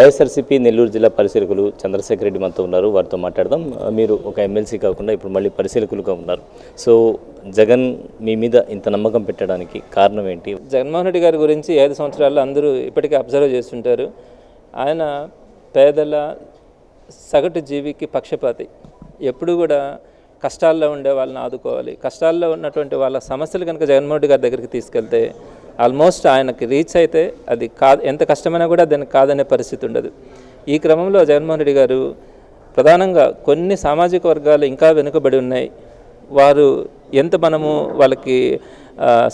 వైఎస్ఆర్సీపీ నెల్లూరు జిల్లా పరిశీలకులు చంద్రశేఖర్ రెడ్డి మనతో ఉన్నారు. వారితో మాట్లాడదాం. మీరు ఒక ఎమ్మెల్సీ కాకుండా ఇప్పుడు మళ్ళీ పరిశీలకులుగా ఉన్నారు. సో జగన్ మీ మీద ఇంత నమ్మకం పెట్టడానికి కారణం ఏంటి? జగన్మోహన్ రెడ్డి గారి గురించి 5 సంవత్సరాల్లో అందరూ ఇప్పటికీ అబ్జర్వ్ చేస్తుంటారు. ఆయన పేదల సగటు జీవికి పక్షపాతి. ఎప్పుడు కూడా కష్టాల్లో ఉండే వాళ్ళని ఆదుకోవాలి. కష్టాల్లో ఉన్నటువంటి వాళ్ళ సమస్యలు కనుక జగన్మోహన్ రెడ్డి గారి దగ్గరికి తీసుకెళ్తే ఆల్మోస్ట్ ఆయనకి రీచ్ అయితే అది ఎంత కష్టమైనా కూడా దానికి కాదనే పరిస్థితి ఉండదు. ఈ క్రమంలో జగన్మోహన్ రెడ్డి గారు ప్రధానంగా కొన్ని సామాజిక వర్గాలు ఇంకా వెనుకబడి ఉన్నాయి. వారు ఎంత మనము వాళ్ళకి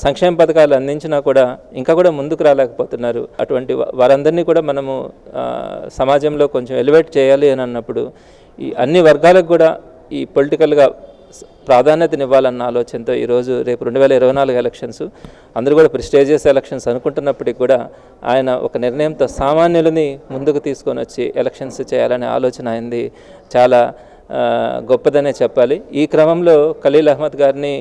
సంక్షేమ పథకాలు అందించినా కూడా ఇంకా కూడా ముందుకు రాలేకపోతున్నారు. అటువంటి వారందరినీ కూడా మనము సమాజంలో కొంచెం ఎలివేట్ చేయాలి అని అన్నప్పుడు ఈ అన్ని వర్గాలకు కూడా ఈ పొలిటికల్గా ప్రాధాన్యతనివ్వాలన్న ఆలోచనతో ఈరోజు రేపు 2024 ఎలక్షన్స్ అందరూ కూడా ప్రెస్టీజియస్ ఎలక్షన్స్ అనుకుంటున్నప్పటికీ కూడా ఆయన ఒక నిర్ణయంతో సామాన్యులని ముందుకు తీసుకొని వచ్చి ఎలక్షన్స్ చేయాలనే ఆలోచన అయింది. చాలా గొప్పదనే చెప్పాలి. ఈ క్రమంలో ఖలీల్ అహ్మద్ గారిని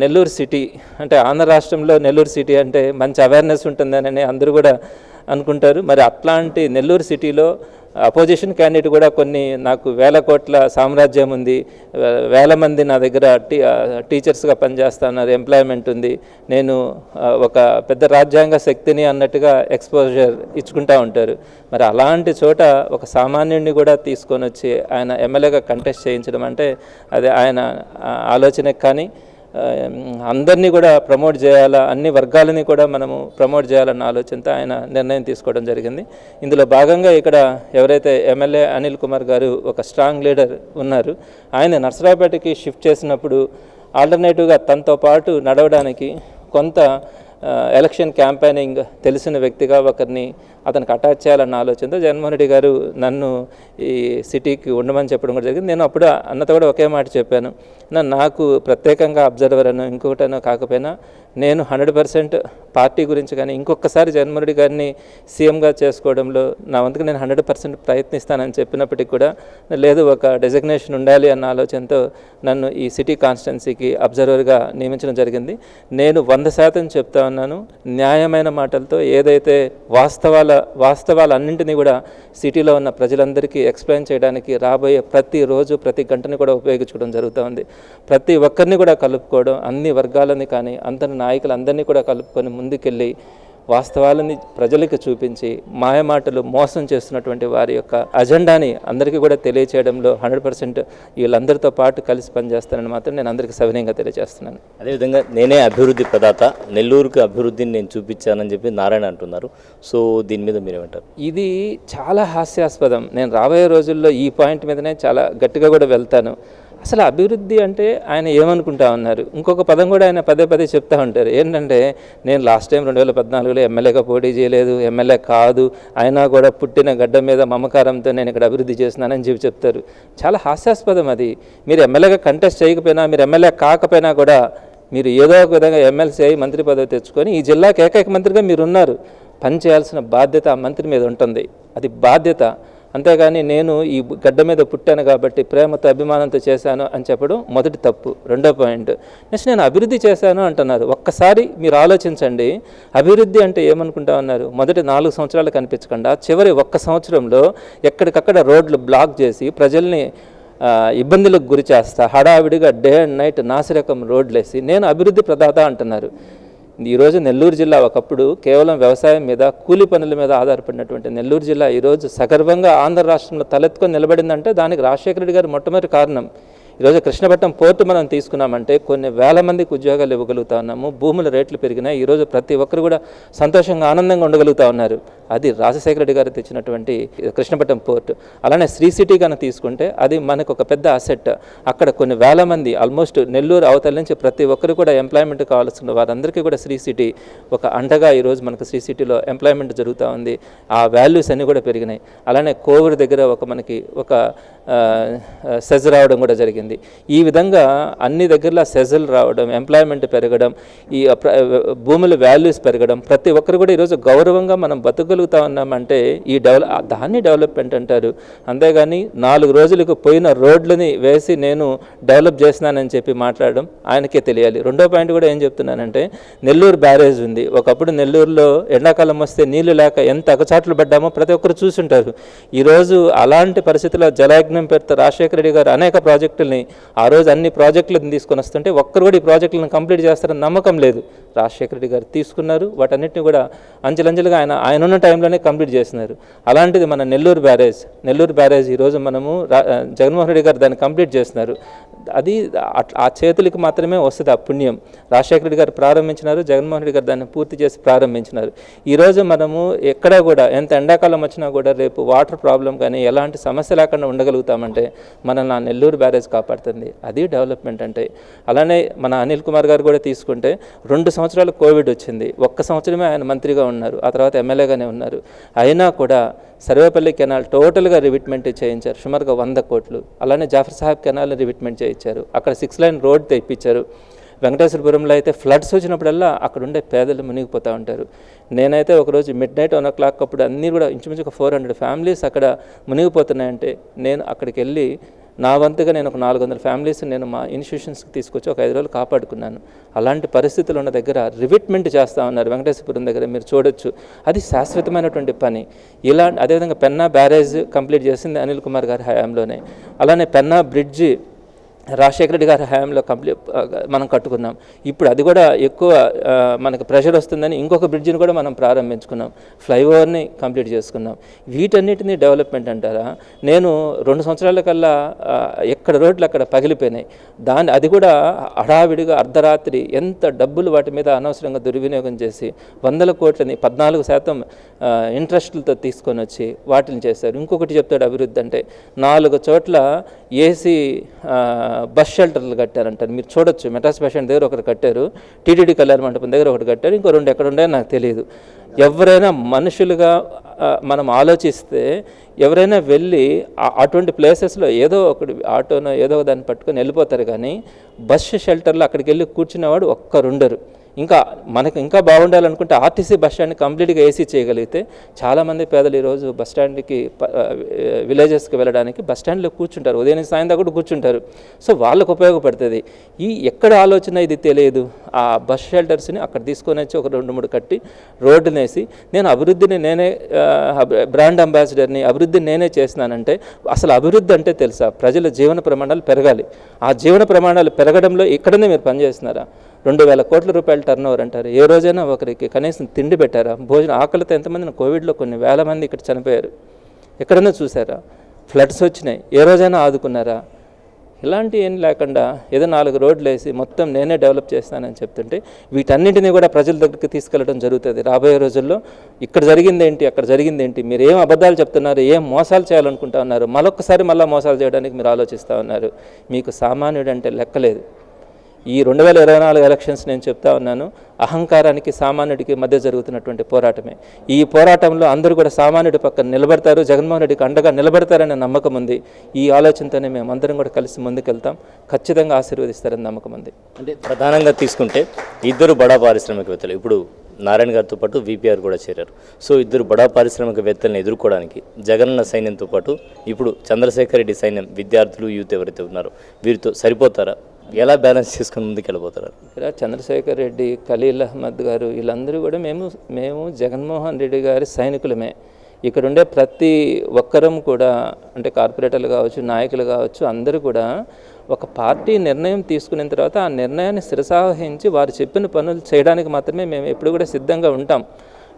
నెల్లూరు సిటీ అంటే ఆంధ్ర రాష్ట్రంలో నెల్లూరు సిటీ అంటే మంచి అవేర్నెస్ ఉంటుందని అందరూ కూడా అనుకుంటారు. మరి అట్లాంటి నెల్లూరు సిటీలో అపోజిషన్ క్యాండిడేట్ కూడా కొన్ని నాకు 1000 కోట్ల సామ్రాజ్యం ఉంది, 1000 మంది నా దగ్గర టీచర్స్గా పనిచేస్తున్నారు, ఎంప్లాయ్మెంట్ ఉంది, నేను ఒక పెద్ద రాజ్యాంగ శక్తిని అన్నట్టుగా ఎక్స్పోజర్ ఇచ్చుకుంటూ ఉంటారు. మరి అలాంటి చోట ఒక సామాన్యుడిని కూడా తీసుకొని వచ్చి ఆయన ఎమ్మెల్యేగా కంటెస్ట్ చేయించడం అంటే అది ఆయన ఆలోచనే. కానీ అందరినీ కూడా ప్రమోట్ చేయాలా, అన్ని వర్గాలని కూడా మనము ప్రమోట్ చేయాలన్న ఆలోచనతో ఆయన నిర్ణయం తీసుకోవడం జరిగింది. ఇందులో భాగంగా ఇక్కడ ఎవరైతే ఎమ్మెల్యే అనిల్ కుమార్ గారు ఒక స్ట్రాంగ్ లీడర్ ఉన్నారు, ఆయన నర్సరావుపేటకి షిఫ్ట్ చేసినప్పుడు ఆల్టర్నేటివ్గా తనతో పాటు నడవడానికి కొంత ఎలక్షన్ క్యాంపెయినింగ్ తెలిసిన వ్యక్తిగా ఒకరిని అతనికి అటాచ్ చేయాలన్న ఆలోచనతో జగన్మోహన్ రెడ్డి గారు నన్ను ఈ సిటీకి ఉండమని చెప్పడం కూడా జరిగింది. నేను అప్పుడు అన్నతో కూడా ఒకే మాట చెప్పాను, నాకు ప్రత్యేకంగా అబ్జర్వర్ అను ఇంకొకటనో కాకపోయినా నేను 100% పార్టీ గురించి కానీ ఇంకొకసారి జగన్మోహన్ రెడ్డి గారిని సీఎంగా చేసుకోవడంలో నా వంతుకు నేను 100% ప్రయత్నిస్తానని చెప్పినప్పటికీ కూడా లేదు, ఒక డెసిగ్నేషన్ ఉండాలి అన్న ఆలోచనతో నన్ను ఈ సిటీ కాన్స్టిట్యున్సీకి అబ్జర్వర్గా నియమించడం జరిగింది. నేను 100% చెప్తా ఉన్నాను, న్యాయమైన మాటలతో ఏదైతే వాస్తవాలన్నింటినీ కూడా సిటీలో ఉన్న ప్రజలందరికీ ఎక్స్ప్లెయిన్ చేయడానికి రాబోయే ప్రతిరోజు ప్రతి గంటని కూడా ఉపయోగించుకోవడం జరుగుతూ ఉంది. ప్రతి ఒక్కరిని కూడా కలుపుకోవడం, అన్ని వర్గాలని కానీ అందరి నాయకులందరినీ కూడా కలుపుకొని ముందుకెళ్ళి వాస్తవాలని ప్రజలకు చూపించి మాయమాటలు మోసం చేస్తున్నటువంటి వారి యొక్క అజెండాని అందరికీ కూడా తెలియచేయడంలో 100% వీళ్ళందరితో పాటు కలిసి పనిచేస్తానని మాత్రం నేను అందరికీ సవినయంగా తెలియజేస్తున్నాను. అదేవిధంగా నేనే అభివృద్ధి ప్రదాత, నెల్లూరుకి అభివృద్ధిని నేను చూపించానని చెప్పి నారాయణ అంటున్నారు. సో దీని మీద మీరేమంటారు? ఇది చాలా హాస్యాస్పదం. నేను రాబోయే రోజుల్లో ఈ పాయింట్ మీదనే చాలా గట్టిగా కూడా వెళ్తాను. అసలు అభివృద్ధి అంటే ఆయన ఏమనుకుంటా ఉన్నారు? ఇంకొక పదం కూడా ఆయన పదే చెప్తూ ఉంటారు. ఏంటంటే నేను లాస్ట్ టైం 2014లో ఎమ్మెల్యేగా పోటీ చేయలేదు, ఎమ్మెల్యే కాదు, అయినా కూడా పుట్టిన గడ్డ మీద మమకారంతో నేను ఇక్కడ అభివృద్ధి చేస్తున్నానని చెప్తారు. చాలా హాస్యాస్పదం అది. మీరు ఎమ్మెల్యేగా కంటెస్ట్ చేయకపోయినా, మీరు ఎమ్మెల్యే కాకపోయినా కూడా మీరు ఏదో ఒక విధంగా ఎమ్మెల్సీ అయ్యి మంత్రి పదవి తెచ్చుకొని ఈ జిల్లాకి ఏకైక మంత్రిగా మీరున్నారు. పని చేయాల్సిన బాధ్యత ఆ మంత్రి మీద ఉంటుంది, అది బాధ్యత. అంతేగాని నేను ఈ గడ్డ మీద పుట్టాను కాబట్టి ప్రేమతో అభిమానంతో చేశాను అని చెప్పడం మొదటి తప్పు. రెండో పాయింట్, నెక్స్ట్ నేను అభివృద్ధి చేశాను అంటున్నారు. ఒక్కసారి మీరు ఆలోచించండి, అభివృద్ధి అంటే ఏమనుకుంటా ఉన్నారు? మొదటి 4 సంవత్సరాలు కనిపించకుండా చివరి 1 సంవత్సరంలో ఎక్కడికక్కడ రోడ్లు బ్లాక్ చేసి ప్రజల్ని ఇబ్బందులకు గురి చేస్తా హడావిడిగా డే అండ్ నైట్ నాసిరకం రోడ్లేసి నేను అభివృద్ధి ప్రదాత అంటున్నారు. ఈరోజు నెల్లూరు జిల్లా ఒకప్పుడు కేవలం వ్యవసాయం మీద, కూలి పనుల మీద ఆధారపడినటువంటి నెల్లూరు జిల్లా ఈరోజు సగర్వంగా ఆంధ్ర రాష్ట్రంలో తలెత్తుకొని నిలబడిందంటే దానికి రాజశేఖర రెడ్డి గారు మొట్టమొదటి కారణం. ఈరోజు కృష్ణపట్నం పోర్టు మనం తీసుకున్నామంటే కొన్ని వేల మందికి ఉద్యోగాలు ఇవ్వగలుగుతా ఉన్నాము. భూముల రేట్లు పెరిగినాయి. ఈరోజు ప్రతి ఒక్కరు కూడా సంతోషంగా ఆనందంగా ఉండగలుగుతూ ఉన్నారు. అది రాజశేఖర రెడ్డి గారు తెచ్చినటువంటి కృష్ణపట్నం పోర్టు. అలానే శ్రీ సిటీ కనుక తీసుకుంటే అది మనకు ఒక పెద్ద అసెట్. అక్కడ కొన్ని వేల మంది ఆల్మోస్ట్ నెల్లూరు అవతల నుంచి ప్రతి ఒక్కరు కూడా ఎంప్లాయ్మెంట్ కావాల్సిన వారందరికీ కూడా శ్రీ సిటీ ఒక అండగా ఈరోజు మనకు శ్రీ సిటీలో ఎంప్లాయ్మెంట్ జరుగుతూ ఉంది. ఆ వాల్యూస్ అన్నీ కూడా పెరిగినాయి. అలానే కోవూరు దగ్గర మనకి ఒక సెజ్ రావడం కూడా జరిగింది. జరిగింది. ఈ విధంగా అన్ని దగ్గరలో సెజల్ రావడం, ఎంప్లాయ్మెంట్ పెరగడం, ఈ భూముల వాల్యూస్ పెరగడం, ప్రతి ఒక్కరు కూడా ఈరోజు గౌరవంగా మనం బతకగలుగుతా ఉన్నామంటే దాన్ని డెవలప్మెంట్ అంటారు. అంతేగాని 4 రోజులకు పోయిన రోడ్లని వేసి నేను డెవలప్ చేస్తున్నానని చెప్పి మాట్లాడడం ఆయనకే తెలియాలి. రెండో పాయింట్ కూడా ఏం చెప్తున్నానంటే, నెల్లూరు బ్యారేజ్ ఉంది. ఒకప్పుడు నెల్లూరులో ఎండాకాలం వస్తే నీళ్లు లేక ఎంత అగచాట్లు పడ్డామో ప్రతి ఒక్కరు చూసుంటారు. ఈరోజు అలాంటి పరిస్థితుల్లో జలయజ్ఞం పేరుతో రాజశేఖర రెడ్డి గారు అనేక ప్రాజెక్టుల్ని ఆ రోజు అన్ని ప్రాజెక్టులను తీసుకొని వస్తుంటే ఒక్కరు కూడా ఈ ప్రాజెక్టులను కంప్లీట్ చేస్తారని నమ్మకం లేదు. రాజశేఖర రెడ్డి గారు తీసుకున్నారు, వాటన్నిటిని కూడా అంచెలంచెలుగా ఆయన ఉన్న టైంలోనే కంప్లీట్ చేస్తున్నారు. అలాంటిది మన నెల్లూరు బ్యారేజ్ ఈరోజు మనము జగన్మోహన్ రెడ్డి గారు దాన్ని కంప్లీట్ చేస్తున్నారు. అది ఆ చేతులకి మాత్రమే వస్తుంది ఆ పుణ్యం. రాజశేఖర రెడ్డి గారు ప్రారంభించినారు, జగన్మోహన్ రెడ్డి గారు దాన్ని పూర్తి చేసి ప్రారంభించినారు. ఈరోజు మనము ఎక్కడా కూడా ఎంత ఎండాకాలం వచ్చినా కూడా రేపు వాటర్ ప్రాబ్లం కానీ ఎలాంటి సమస్య లేకుండా ఉండగలుగుతామంటే మనల్ని ఆ నెల్లూరు బ్యారేజ్ కాపాడుతుంది. అది డెవలప్మెంట్ అంటే. అలానే మన అనిల్ కుమార్ గారు కూడా తీసుకుంటే 2 సంవత్సరాలు కోవిడ్ వచ్చింది, 1 సంవత్సరమే ఆయన మంత్రిగా ఉన్నారు, ఆ తర్వాత ఎమ్మెల్యేగానే ఉన్నారు. అయినా కూడా సర్వేపల్లి కెనాల్ టోటల్గా రివిట్మెంట్ చేయించారు, సుమారుగా 100 కోట్లు. అలానే జాఫర్ సాహెబ్ కెనాల్ని రివిట్మెంట్ చేయించారు, అక్కడ 6 లైన్ రోడ్ తెప్పించారు. వెంకటేశ్వరపురంలో అయితే ఫ్లడ్స్ వచ్చినప్పుడల్లా అక్కడ ఉండే పేదలు మునిగిపోతూ ఉంటారు. నేనైతే ఒకరోజు midnight 1 o'clock అప్పుడు అన్నీ కూడా ఇంచుమించుగా 400 ఫ్యామిలీస్ అక్కడ మునిగిపోతున్నాయంటే నేను అక్కడికి వెళ్ళి నా వంతుగా నేను ఒక 400 ఫ్యామిలీస్ నేను మా ఇన్స్టిట్యూషన్స్కి తీసుకొచ్చి ఒక 5 రోజులు కాపాడుకున్నాను. అలాంటి పరిస్థితులు ఉన్న దగ్గర రివిట్మెంట్ చేస్తూ ఉన్నారు వెంకటేశ్వరపురం దగ్గర, మీరు చూడొచ్చు. అది శాశ్వతమైనటువంటి పని. అదేవిధంగా పెన్నా బ్యారేజ్ కంప్లీట్ చేసింది అనిల్ కుమార్ గారి హయాంలోనే. అలానే పెన్నా బ్రిడ్జి రాజశేఖర రెడ్డి గారి హయాంలో మనం కట్టుకున్నాం. ఇప్పుడు అది కూడా ఎక్కువ మనకు ప్రెషర్ వస్తుందని ఇంకొక బ్రిడ్జిని కూడా మనం ప్రారంభించుకున్నాం, ఫ్లైఓవర్ని కంప్లీట్ చేసుకున్నాం. వీటన్నిటినీ డెవలప్మెంట్ అంటారా? నేను 2 సంవత్సరాల కల్లా ఎక్కడ రోడ్లు అక్కడ పగిలిపోయినాయి. అది కూడా హడావిడిగా అర్ధరాత్రి ఎంత డబ్బులు వాటి మీద అనవసరంగా దుర్వినియోగం చేసి 100 కోట్లని 14% ఇంట్రెస్ట్లతో తీసుకొని వచ్చి వాటిని చేశారు. ఇంకొకటి చెప్తాడు అభివృద్ధి అంటే, 4 చోట్ల ఏసీ బస్ షెల్టర్లు కట్టారంటారు. మీరు చూడొచ్చు, మెట్రాస్ బస్ స్టాండ్ దగ్గర ఒకటి కట్టారు, టీటీడీ కళ్యాణ మండపం దగ్గర ఒకటి కట్టారు, ఇంకో 2 ఎక్కడ ఉన్నాయో నాకు తెలియదు. ఎవరైనా మనుషులుగా మనం ఆలోచిస్తే ఎవరైనా వెళ్ళి అటువంటి ప్లేసెస్లో ఏదో ఒకటి ఆటోనో ఏదో దాన్ని పట్టుకొని వెళ్ళిపోతారు. కానీ బస్ షెల్టర్లో అక్కడికి వెళ్ళి కూర్చునేవాడు ఒక్కరుండరు. ఇంకా మనకు ఇంకా బాగుండాలనుకుంటే ఆర్టీసీ బస్ స్టాండ్ని కంప్లీట్గా ఏసీ చేయగలిగితే చాలామంది పేదలు ఈరోజు బస్ స్టాండ్కి విలేజెస్కి వెళ్ళడానికి బస్ స్టాండ్లో కూర్చుంటారు, ఉదయం నుంచి సాయంత్రం కూడా కూర్చుంటారు. సో వాళ్ళకు ఉపయోగపడుతుంది. ఎక్కడ ఆలోచన ఇది తెలియదు. ఆ బస్ షెల్టర్స్ని అక్కడ తీసుకొని వచ్చి ఒక 2-3 కట్టి రోడ్డుని వేసి నేను అభివృద్ధిని నేనే బ్రాండ్ అంబాసిడర్ని, అభివృద్ధిని నేనే చేస్తున్నానంటే అసలు అభివృద్ధి అంటే తెలుసా? ప్రజల జీవన ప్రమాణాలు పెరగాలి. ఆ జీవన ప్రమాణాలు పెరగడంలో ఇక్కడనే మీరు పనిచేస్తున్నారా? 2,000 కోట్ల రూపాయల టర్నోవర్ అంటారు. ఏ రోజైనా ఒకరికి కనీసం తిండి పెట్టారా? ఆకలితో ఎంతమంది కోవిడ్లో కొన్ని వేల మంది ఇక్కడ చనిపోయారు, ఎక్కడైనా చూసారా? ఫ్లడ్స్ వచ్చినాయి, ఏ రోజైనా ఆదుకున్నారా? ఇలాంటి ఏం లేకుండా ఏదో 4 రోడ్లు వేసి మొత్తం నేనే డెవలప్ చేస్తానని చెప్తుంటే వీటన్నింటినీ కూడా ప్రజల దగ్గరికి తీసుకెళ్ళడం జరుగుతుంది. రాబోయే రోజుల్లో ఇక్కడ జరిగిందేంటి, అక్కడ జరిగిందేంటి, మీరు ఏం అబద్ధాలు చెప్తున్నారు, ఏం మోసాలు చేయాలనుకుంటా ఉన్నారు, మళ్ళీ మోసాలు చేయడానికి మీరు ఆలోచిస్తూ ఉన్నారు. మీకు సామాన్యుడు అంటే లెక్కలేదు. ఈ 2024 ఎలక్షన్స్ నేను చెప్తా ఉన్నాను, అహంకారానికి సామాన్యుడికి మధ్య జరుగుతున్నటువంటి పోరాటమే. ఈ పోరాటంలో అందరూ కూడా సామాన్యుడి పక్కన నిలబడతారు, జగన్మోహన్ రెడ్డికి అండగా నిలబడతారనే నమ్మకం ఉంది. ఈ ఆలోచనతోనే మేము అందరం కూడా కలిసి ముందుకెళ్తాం, ఖచ్చితంగా ఆశీర్వదిస్తారని నమ్మకం ఉంది. అంటే ప్రధానంగా తీసుకుంటే 2 బడా పారిశ్రామికవేత్తలు ఇప్పుడు నారాయణ గారితో పాటు VPR కూడా చేరారు. సో 2 బడా పారిశ్రామికవేత్తలను ఎదుర్కోవడానికి జగనన్న సైన్యంతో పాటు ఇప్పుడు చంద్రశేఖర్ రెడ్డి సైన్యం, విద్యార్థులు, యూత్ ఎవరైతే ఉన్నారో వీరితో సరిపోతారా? ఎలా బ్యాలెన్స్ చేసుకుని ముందుకు వెళ్ళిపోతారు? ఇక్కడ చంద్రశేఖర్ రెడ్డి, ఖలీల్ అహ్మద్ గారు వీళ్ళందరూ కూడా మేము జగన్మోహన్ రెడ్డి గారి సైనికులమే. ఇక్కడ ఉండే ప్రతి ఒక్కరం కూడా, అంటే కార్పొరేటర్లు కావచ్చు, నాయకులు కావచ్చు, అందరూ కూడా ఒక పార్టీ నిర్ణయం తీసుకున్న తర్వాత ఆ నిర్ణయాన్ని శిరసావహించి వారు చెప్పిన పనులు చేయడానికి మాత్రమే మేము ఎప్పుడు కూడా సిద్ధంగా ఉంటాం.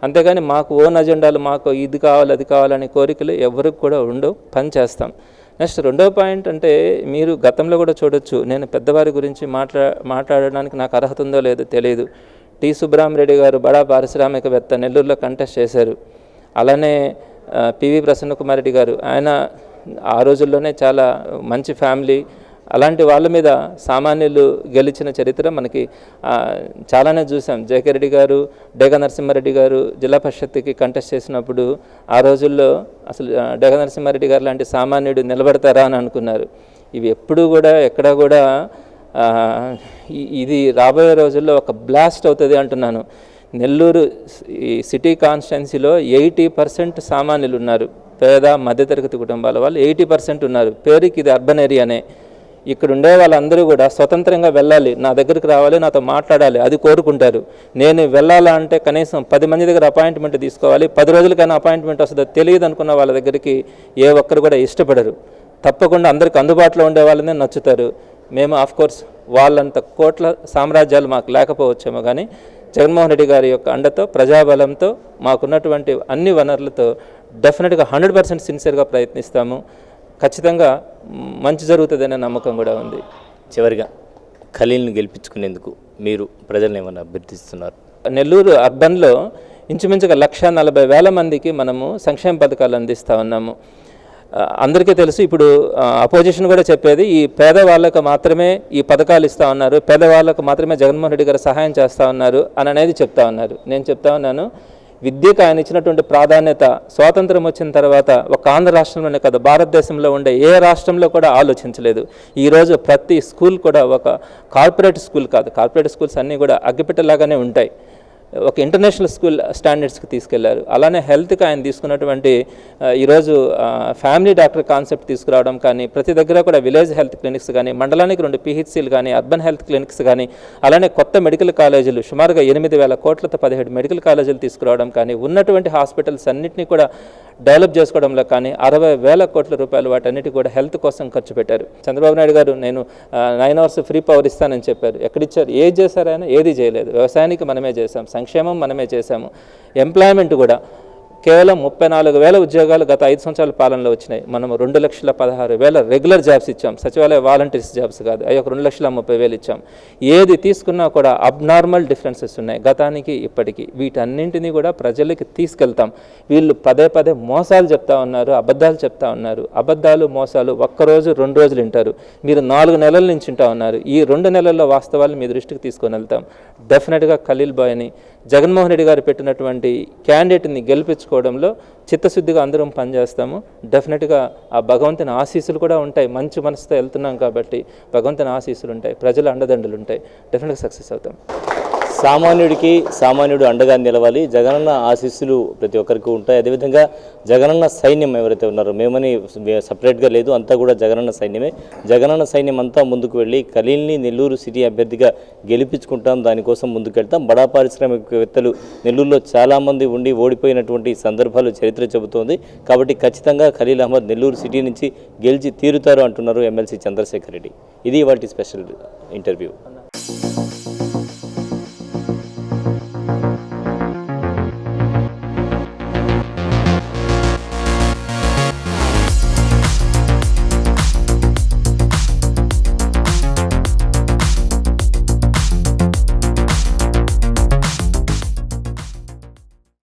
అంతేగాని మాకు ఓన్ అజెండాలు, మాకు ఇది కావాలి అది కావాలనే కోరికలు ఎవరికి కూడా ఉండవు, పని చేస్తాం. నెక్స్ట్ 2వ పాయింట్ అంటే, మీరు గతంలో కూడా చూడొచ్చు, నేను పెద్దవారి గురించి మాట్లాడడానికి నాకు అర్హత ఉందో లేదో తెలియదు. టి సుబ్రహ్మరెడ్డి గారు బడా పారిశ్రామికవేత్త, నెల్లూరులో కంటెస్ట్ చేశారు. అలానే పివి ప్రసన్న కుమార్ రెడ్డి గారు, ఆయన ఆ రోజుల్లోనే చాలా మంచి ఫ్యామిలీ. అలాంటి వాళ్ళ మీద సామాన్యులు గెలిచిన చరిత్ర మనకి చాలానే చూసాం. జేకే రెడ్డి గారు, డేగ నరసింహారెడ్డి గారు జిల్లా పరిషత్కి కంటెస్ట్ చేసినప్పుడు ఆ రోజుల్లో అసలు డేగ నరసింహారెడ్డి గారు లాంటి సామాన్యుడు నిలబడతారా అని అనుకున్నారు. ఇవి ఎప్పుడు కూడా ఎక్కడ కూడా ఇది రాబోయే రోజుల్లో ఒక బ్లాస్ట్ అవుతుంది అంటున్నాను. నెల్లూరు ఈ సిటీ కాన్స్టిట్యున్సీలో 80% సామాన్యులు ఉన్నారు. పేద మధ్యతరగతి కుటుంబాల వాళ్ళు 80% ఉన్నారు. పేరుకి ఇది అర్బన్ ఏరియానే. ఇక్కడ ఉండే వాళ్ళందరూ కూడా స్వతంత్రంగా వెళ్ళాలి, నా దగ్గరికి రావాలి, నాతో మాట్లాడాలి, అది కోరుకుంటారు. నేను వెళ్ళాలా అంటే కనీసం 10 మంది దగ్గర అపాయింట్మెంట్ తీసుకోవాలి, 10 రోజులకైనా అపాయింట్మెంట్ వస్తుందో తెలియదు అనుకున్న వాళ్ళ దగ్గరికి ఏ ఒక్కరు కూడా ఇష్టపడరు. తప్పకుండా అందరికి అందుబాటులో ఉండే వాళ్ళనే నచ్చుతారు. మేము ఆఫ్కోర్స్ వాళ్ళంత కోట్ల సామ్రాజ్యాలు మాకు లేకపోవచ్చేమో, కానీ జగన్మోహన్ రెడ్డి గారి యొక్క అండతో, ప్రజాబలంతో, మాకున్నటువంటి అన్ని వనరులతో డెఫినెట్గా 100% సిన్సియర్గా ప్రయత్నిస్తాము. ఖచ్చితంగా మంచి జరుగుతుందనే నమ్మకం కూడా ఉంది. చివరిగా ఖలీల్ని గెలిపించుకునేందుకు మీరు ప్రజలను ఏమైనా అభ్యర్థిస్తున్నారు? నెల్లూరు అర్బన్లో ఇంచుమించుగా 140,000 మందికి మనము సంక్షేమ పథకాలు అందిస్తూ ఉన్నాము. అందరికీ తెలుసు, ఇప్పుడు అపోజిషన్ కూడా చెప్పేది ఈ పేదవాళ్ళకు మాత్రమే ఈ పథకాలు ఇస్తూ ఉన్నారు, పేదవాళ్ళకు మాత్రమే జగన్మోహన్ రెడ్డి గారు సహాయం చేస్తూ ఉన్నారు అని అనేది చెప్తా ఉన్నారు. నేను చెప్తా ఉన్నాను, విద్యకు ఆయన ఇచ్చినటువంటి ప్రాధాన్యత స్వాతంత్రం వచ్చిన తర్వాత ఒక ఆంధ్ర రాష్ట్రంలోనే కాదు, భారతదేశంలో ఉండే ఏ రాష్ట్రంలో కూడా ఆలోచించలేదు. ఈరోజు ప్రతి స్కూల్ కూడా ఒక కార్పొరేట్ స్కూల్ కాదు, కార్పొరేట్ స్కూల్స్ అన్నీ కూడా అగ్గిపెట్టలాగానే ఉంటాయి, ఒక ఇంటర్నేషనల్ స్కూల్ స్టాండర్డ్స్కి తీసుకెళ్లారు. అలానే హెల్త్కి ఆయన తీసుకున్నటువంటి ఈరోజు ఫ్యామిలీ డాక్టర్ కాన్సెప్ట్ తీసుకురావడం కానీ, ప్రతి దగ్గర కూడా విలేజ్ హెల్త్ క్లినిక్స్ కానీ, మండలానికి 2 PHCలు కానీ, అర్బన్ హెల్త్ క్లినిక్స్ కానీ, అలానే కొత్త మెడికల్ కాలేజీలు సుమారుగా 8,000 కోట్లతో 17 మెడికల్ కాలేజీలు తీసుకురావడం కానీ, ఉన్నటువంటి హాస్పిటల్స్ అన్నింటినీ కూడా డెవలప్ చేసుకోవడంలో కానీ 60,000 కోట్ల రూపాయలు వాటన్నిటి కూడా హెల్త్ కోసం ఖర్చు పెట్టారు. చంద్రబాబు నాయుడు గారు నేను 9 hours ఫ్రీ పవర్ ఇస్తానని చెప్పారు. ఎక్కడిచ్చారు? ఏది చేశారు ఆయన? ఏది చేయలేదు. వ్యవసాయానికి మనమే చేశాం, సంక్షేమం మనమే చేశాము. ఎంప్లాయ్మెంట్ కూడా కేవలం 34,000 ఉద్యోగాలు గత 5 సంవత్సరాల పాలనలో వచ్చినాయి. మనం 2,16,000 రెగ్యులర్ జాబ్స్ ఇచ్చాం, సచివాలయ వాలంటీర్స్ జాబ్స్ కాదు, అవి ఒక 2,30,000 ఇచ్చాం. ఏది తీసుకున్నా కూడా అబ్నార్మల్ డిఫరెన్సెస్ ఉన్నాయి గతానికి ఇప్పటికీ. వీటన్నింటినీ కూడా ప్రజలకి తీసుకెళ్తాం. వీళ్ళు పదే మోసాలు చెప్తా ఉన్నారు, అబద్ధాలు చెప్తా ఉన్నారు. అబద్ధాలు, మోసాలు ఒక్కరోజు 2 రోజులు వింటారు, మీరు 4 నెలల నుంచి వింటా ఉన్నారు. ఈ 2 నెలల్లో వాస్తవాలు మీ దృష్టికి తీసుకొని వెళ్తాం. డెఫినెట్గా ఖలీల్ బాయ్ని, జగన్మోహన్ రెడ్డి గారు పెట్టినటువంటి క్యాండిడేట్ని గెలిపించుకోవడంలో చిత్తశుద్ధిగా అందరం పనిచేస్తాము. డెఫినెట్గా ఆ భగవంతుని ఆశీస్సులు కూడా ఉంటాయి. మంచి మనసుతో వెళ్తున్నాం కాబట్టి భగవంతుని ఆశీస్సులు ఉంటాయి, ప్రజల అండదండలు ఉంటాయి. డెఫినెట్గా సక్సెస్ అవుతాం. సామాన్యుడు అండగా నిలవాలి. జగనన్న ఆశీస్సులు ప్రతి ఒక్కరికి ఉంటాయి. అదేవిధంగా జగనన్న సైన్యం ఎవరైతే ఉన్నారో, మేమని సపరేట్గా లేదు, అంతా కూడా జగనన్న సైన్యమే. జగనన్న సైన్యం అంతా ముందుకు వెళ్ళి ఖలీల్ని నెల్లూరు సిటీ అభ్యర్థిగా గెలిపించుకుంటాం, దానికోసం ముందుకెళ్తాం. బడా పారిశ్రామికవేత్తలు నెల్లూరులో చాలామంది ఉండి ఓడిపోయినటువంటి సందర్భాలు చరిత్ర చెబుతోంది. కాబట్టి ఖచ్చితంగా ఖలీల్ అహ్మద్ నెల్లూరు సిటీ నుంచి గెలిచి తీరుతారు అంటున్నారు ఎమ్మెల్సీ చంద్రశేఖర్ రెడ్డి. ఇది వాటి స్పెషల్ ఇంటర్వ్యూ.